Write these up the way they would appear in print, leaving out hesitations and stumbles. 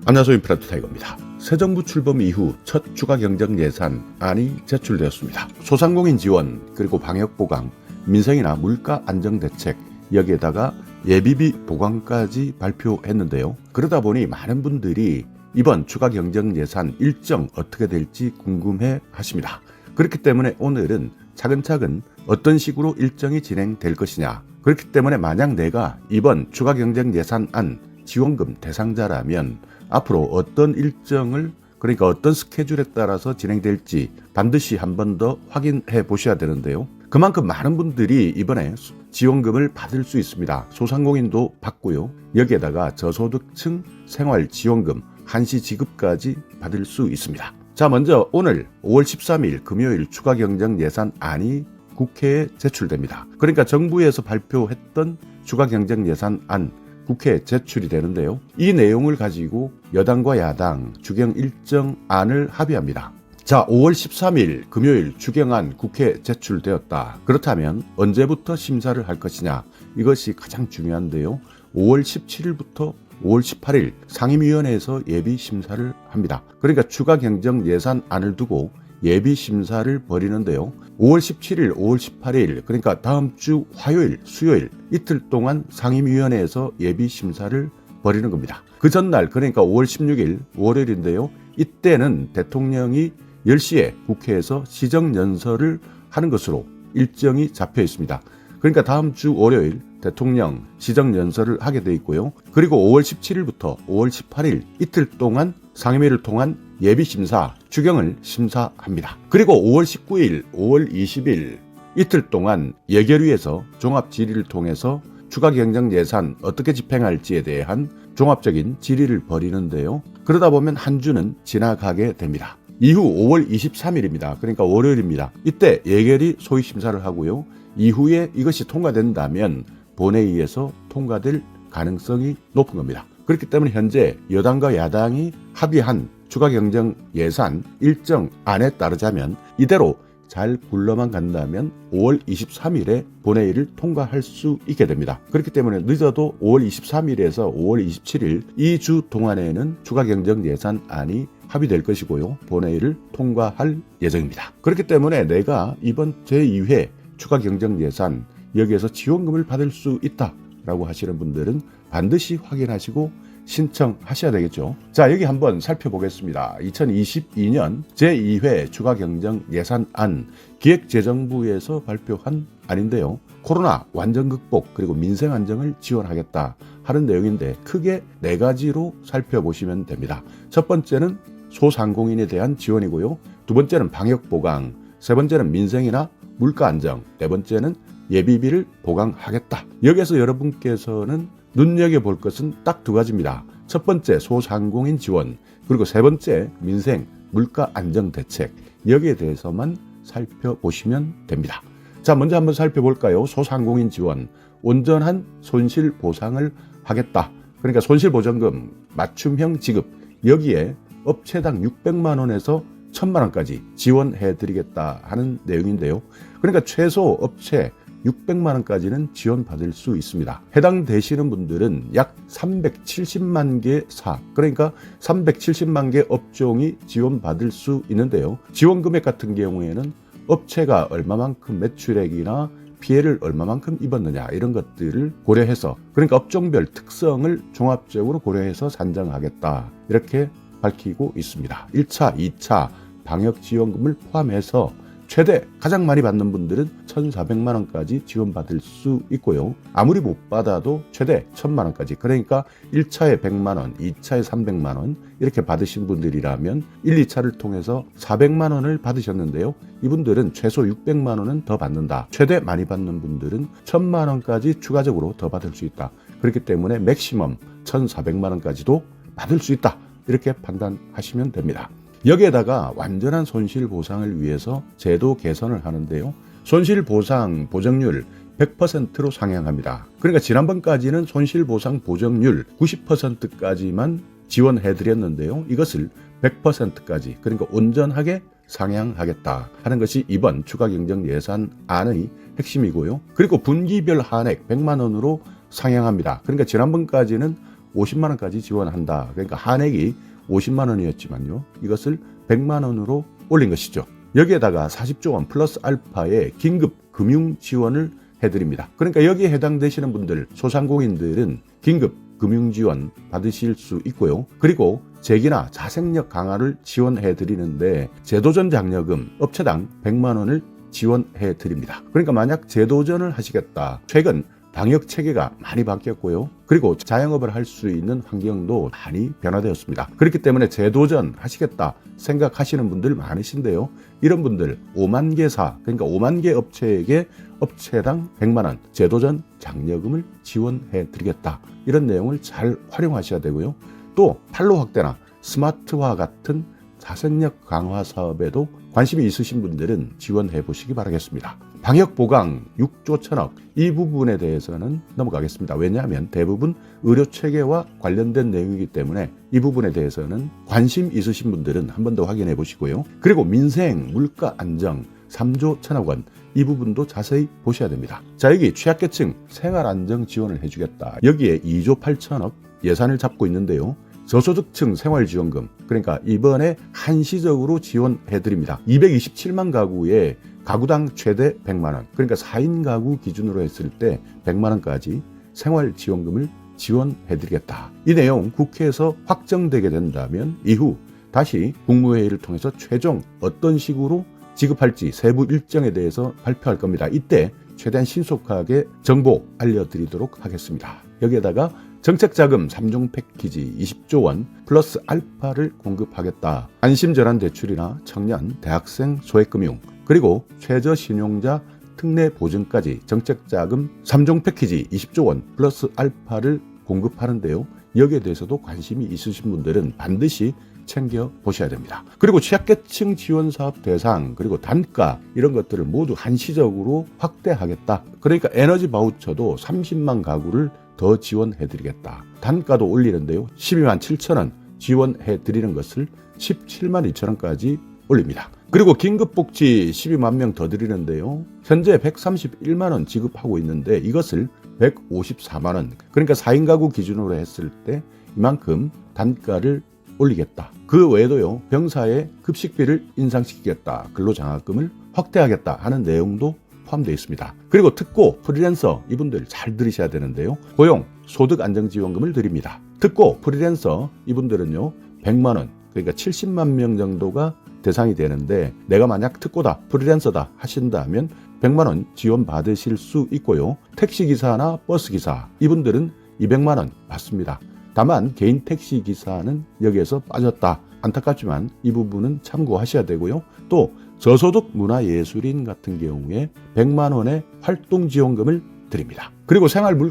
안녕하세요. 인프라투 타이거입니다. 새 정부 출범 이후 첫 추가 경정 예산안이 제출되었습니다. 소상공인 지원, 그리고 방역 보강, 민생이나 물가 안정 대책, 여기에다가 예비비 보강까지 발표했는데요. 그러다 보니 많은 분들이 이번 추가 경정 예산 일정 어떻게 될지 궁금해 하십니다. 그렇기 때문에 오늘은 차근차근 어떤 식으로 일정이 진행될 것이냐, 그렇기 때문에 만약 내가 이번 추가 경정 예산안 지원금 대상자라면 앞으로 어떤 일정을, 그러니까 어떤 스케줄에 따라서 진행될지 반드시 한 번 더 확인해 보셔야 되는데요. 그만큼 많은 분들이 이번에 지원금을 받을 수 있습니다. 소상공인도 받고요. 여기에다가 저소득층 생활지원금 한시 지급까지 받을 수 있습니다. 자, 먼저 오늘 5월 13일 금요일 추가 경정 예산안이 국회에 제출됩니다. 그러니까 정부에서 발표했던 추가 경정 예산안 국회에 제출이 되는데요. 이 내용을 가지고 여당과 야당 추경 일정안을 합의합니다. 자, 5월 13일 금요일 추경안 국회에 제출되었다. 그렇다면 언제부터 심사를 할 것이냐, 이것이 가장 중요한데요. 5월 17일부터 5월 18일 상임위원회에서 예비 심사를 합니다. 그러니까 추가 경정 예산안을 두고 예비 심사를 벌이는데요. 5월 17일, 5월 18일, 그러니까 다음 주 화요일, 수요일 이틀 동안 상임위원회에서 예비 심사를 벌이는 겁니다. 그 전날, 그러니까 5월 16일 월요일인데요. 이때는 대통령이 10시에 국회에서 시정연설을 하는 것으로 일정이 잡혀 있습니다. 그러니까 다음 주 월요일 대통령 시정연설을 하게 돼 있고요. 그리고 5월 17일부터 5월 18일 이틀 동안 상임위를 통한 예비심사, 추경을 심사합니다. 그리고 5월 19일, 5월 20일 이틀 동안 예결위에서 종합질의를 통해서 추가 경정 예산 어떻게 집행할지에 대한 종합적인 질의를 벌이는데요. 그러다 보면 한 주는 지나가게 됩니다. 이후 5월 23일입니다. 그러니까 월요일입니다. 이때 예결위 소위 심사를 하고요. 이후에 이것이 통과된다면 본회의에서 통과될 가능성이 높은 겁니다. 그렇기 때문에 현재 여당과 야당이 합의한 추가 경정 예산 일정안에 따르자면 이대로 잘 굴러만 간다면 5월 23일에 본회의를 통과할 수 있게 됩니다. 그렇기 때문에 늦어도 5월 23일에서 5월 27일 이 주 동안에는 추가 경정 예산안이 합의될 것이고요. 본회의를 통과할 예정입니다. 그렇기 때문에 내가 이번 제2회 추가 경정 예산 여기에서 지원금을 받을 수 있다라고 하시는 분들은 반드시 확인하시고 신청하셔야 되겠죠. 자, 여기 한번 살펴보겠습니다. 2022년 제2회 추가 경정 예산안 기획재정부에서 발표한 안인데요. 코로나 완전 극복 그리고 민생 안정을 지원하겠다 하는 내용인데 크게 4가지로 살펴보시면 됩니다. 첫 번째는 소상공인에 대한 지원이고요. 두 번째는 방역 보강, 세 번째는 민생이나 물가 안정, 네 번째는 예비비를 보강하겠다. 여기에서 여러분께서는 눈여겨볼 것은 딱 2가지입니다. 첫 번째 소상공인 지원, 그리고 세 번째 민생 물가 안정 대책, 여기에 대해서만 살펴보시면 됩니다. 자, 먼저 한번 살펴볼까요? 소상공인 지원, 온전한 손실 보상을 하겠다. 그러니까 손실보전금 맞춤형 지급, 여기에 업체당 600만 원에서 1000만 원까지 지원해드리겠다 하는 내용인데요. 그러니까 최소 업체 600만 원까지는 지원받을 수 있습니다. 해당되시는 분들은 약 370만 개 사업, 그러니까 370만 개 업종이 지원받을 수 있는데요. 지원 금액 같은 경우에는 업체가 얼마만큼 매출액이나 피해를 얼마만큼 입었느냐 이런 것들을 고려해서, 그러니까 업종별 특성을 종합적으로 고려해서 산정하겠다 이렇게 밝히고 있습니다. 1차, 2차 방역지원금을 포함해서 최대 가장 많이 받는 분들은 1,400만 원까지 지원받을 수 있고요. 아무리 못 받아도 최대 1,000만 원까지, 그러니까 1차에 100만 원, 2차에 300만 원 이렇게 받으신 분들이라면 1, 2차를 통해서 400만 원을 받으셨는데요. 이분들은 최소 600만 원은 더 받는다. 최대 많이 받는 분들은 1,000만 원까지 추가적으로 더 받을 수 있다. 그렇기 때문에 맥시멈 1,400만 원까지도 받을 수 있다. 이렇게 판단하시면 됩니다. 여기에다가 완전한 손실보상을 위해서 제도 개선을 하는데요. 손실보상 보정률 100%로 상향합니다. 그러니까 지난번까지는 손실보상 보정률 90%까지만 지원해드렸는데요. 이것을 100%까지, 그러니까 온전하게 상향하겠다 하는 것이 이번 추가 경정 예산안의 핵심이고요. 그리고 분기별 한액 100만 원으로 상향합니다. 그러니까 지난번까지는 50만 원까지 지원한다. 그러니까 한액이 50만 원이었지만요. 이것을 100만 원으로 올린 것이죠. 여기에다가 40조 원 플러스 알파의 긴급 금융 지원을 해드립니다. 그러니까 여기에 해당되시는 분들, 소상공인들은 긴급 금융 지원 받으실 수 있고요. 그리고 재기나 자생력 강화를 지원해 드리는데 제도전 장려금 업체당 100만 원을 지원해 드립니다. 그러니까 만약 제도전을 하시겠다. 최근 방역 체계가 많이 바뀌었고요. 그리고 자영업을 할 수 있는 환경도 많이 변화되었습니다. 그렇기 때문에 재도전 하시겠다 생각하시는 분들 많으신데요. 이런 분들 5만 개사, 그러니까 5만 개 업체에게 업체당 100만 원 재도전 장려금을 지원해 드리겠다. 이런 내용을 잘 활용하셔야 되고요. 또 판로 확대나 스마트화 같은 자생력 강화 사업에도 관심이 있으신 분들은 지원해 보시기 바라겠습니다. 방역 보강 6조 1천억 이 부분에 대해서는 넘어가겠습니다. 왜냐하면 대부분 의료 체계와 관련된 내용이기 때문에 이 부분에 대해서는 관심 있으신 분들은 한 번 더 확인해 보시고요. 그리고 민생 물가 안정 3조 1천억 원 이 부분도 자세히 보셔야 됩니다. 자, 여기 취약계층 생활 안정 지원을 해주겠다. 여기에 2조 8천억 예산을 잡고 있는데요. 저소득층 생활지원금, 그러니까 이번에 한시적으로 지원해 드립니다. 227만 가구에 가구당 최대 100만 원, 그러니까 4인 가구 기준으로 했을 때 100만 원까지 생활지원금을 지원해 드리겠다. 이 내용 국회에서 확정되게 된다면 이후 다시 국무회의를 통해서 최종 어떤 식으로 지급할지 세부 일정에 대해서 발표할 겁니다. 이때 최대한 신속하게 정보 알려드리도록 하겠습니다. 여기에다가 정책자금 3종 패키지 20조 원 플러스 알파를 공급하겠다. 안심전환대출이나 청년, 대학생 소액금융, 그리고 최저신용자 특례 보증까지 정책자금 3종 패키지 20조 원 플러스 알파를 공급하는데요. 여기에 대해서도 관심이 있으신 분들은 반드시 챙겨보셔야 됩니다. 그리고 취약계층 지원사업 대상, 그리고 단가 이런 것들을 모두 한시적으로 확대하겠다. 그러니까 에너지 바우처도 30만 가구를 더 지원해드리겠다. 단가도 올리는데요. 12만 7천 원 지원해드리는 것을 17만 2천 원까지 올립니다. 그리고 긴급복지 12만 명 더 드리는데요. 현재 131만 원 지급하고 있는데 이것을 154만 원, 그러니까 4인 가구 기준으로 했을 때 이만큼 단가를 올리겠다. 그 외에도요, 병사의 급식비를 인상시키겠다. 근로장학금을 확대하겠다 하는 내용도 포함되어 있습니다. 그리고 특고, 프리랜서 이분들 잘 들으셔야 되는데요. 고용, 소득 안정지원금을 드립니다. 특고, 프리랜서 이분들은요 100만 원, 그러니까 70만 명 정도가 대상이 되는데 내가 만약 특고다, 프리랜서다 하신다면 100만 원 지원 받으실 수 있고요. 택시기사나 버스기사 이분들은 200만 원 받습니다. 다만 개인 택시기사는 여기에서 빠졌다. 안타깝지만 이 부분은 참고하셔야 되고요. 또 저소득 문화예술인 같은 경우에 100만 원의 활동지원금을 드립니다. 그리고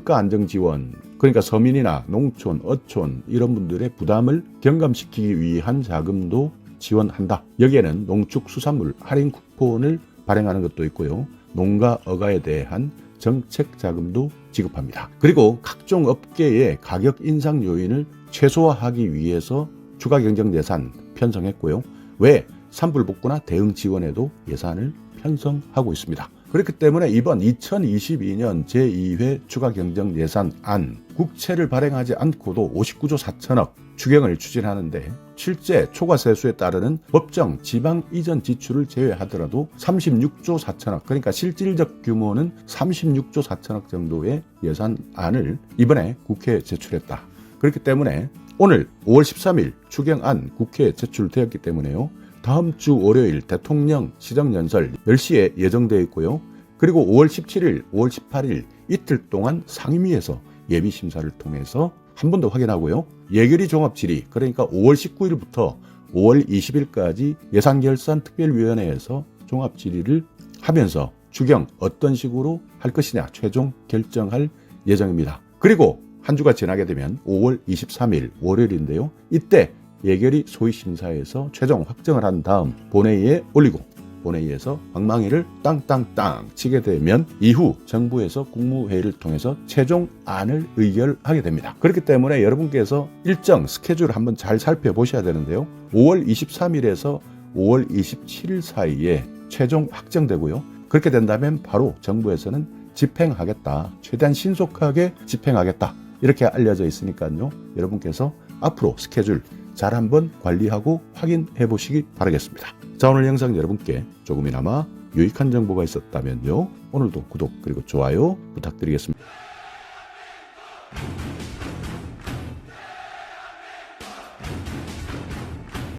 생활물가안정지원, 그러니까 서민이나 농촌, 어촌 이런 분들의 부담을 경감시키기 위한 자금도 지원한다. 여기에는 농축수산물 할인 쿠폰을 발행하는 것도 있고요. 농가, 어가에 대한 정책 자금도 지급합니다. 그리고 각종 업계의 가격 인상 요인을 최소화하기 위해서 추가 경정 예산 편성했고요. 외 산불복구나 대응 지원에도 예산을 편성하고 있습니다. 그렇기 때문에 이번 2022년 제2회 추가 경정 예산안 국채를 발행하지 않고도 59조 4천억 추경을 추진하는데 실제 초과세수에 따르는 법정 지방 이전 지출을 제외하더라도 36조 4천억, 그러니까 실질적 규모는 36조 4천억 정도의 예산안을 이번에 국회에 제출했다. 그렇기 때문에 오늘 5월 13일 추경안 국회에 제출되었기 때문에요. 다음 주 월요일 대통령 시정연설 10시에 예정되어 있고요. 그리고 5월 17일, 5월 18일 이틀 동안 상임위에서 예비심사를 통해서 한 번 더 확인하고요. 예결위 종합질의, 그러니까 5월 19일부터 5월 20일까지 예산결산특별위원회에서 종합질의를 하면서 추경 어떤 식으로 할 것이냐 최종 결정할 예정입니다. 그리고 한 주가 지나게 되면 5월 23일 월요일인데요. 이때 예결위 소위심사에서 최종 확정을 한 다음 본회의에 올리고 본회의에서 방망이를 땅땅땅 치게 되면 이후 정부에서 국무회의를 통해서 최종 안을 의결하게 됩니다. 그렇기 때문에 여러분께서 일정 스케줄을 한번 잘 살펴보셔야 되는데요. 5월 23일에서 5월 27일 사이에 최종 확정되고요. 그렇게 된다면 바로 정부에서는 집행하겠다. 최대한 신속하게 집행하겠다. 이렇게 알려져 있으니까요. 여러분께서 앞으로 스케줄 잘 한번 관리하고 확인해 보시기 바라겠습니다. 자, 오늘 영상 여러분께 조금이나마 유익한 정보가 있었다면요. 오늘도 구독 그리고 좋아요 부탁드리겠습니다.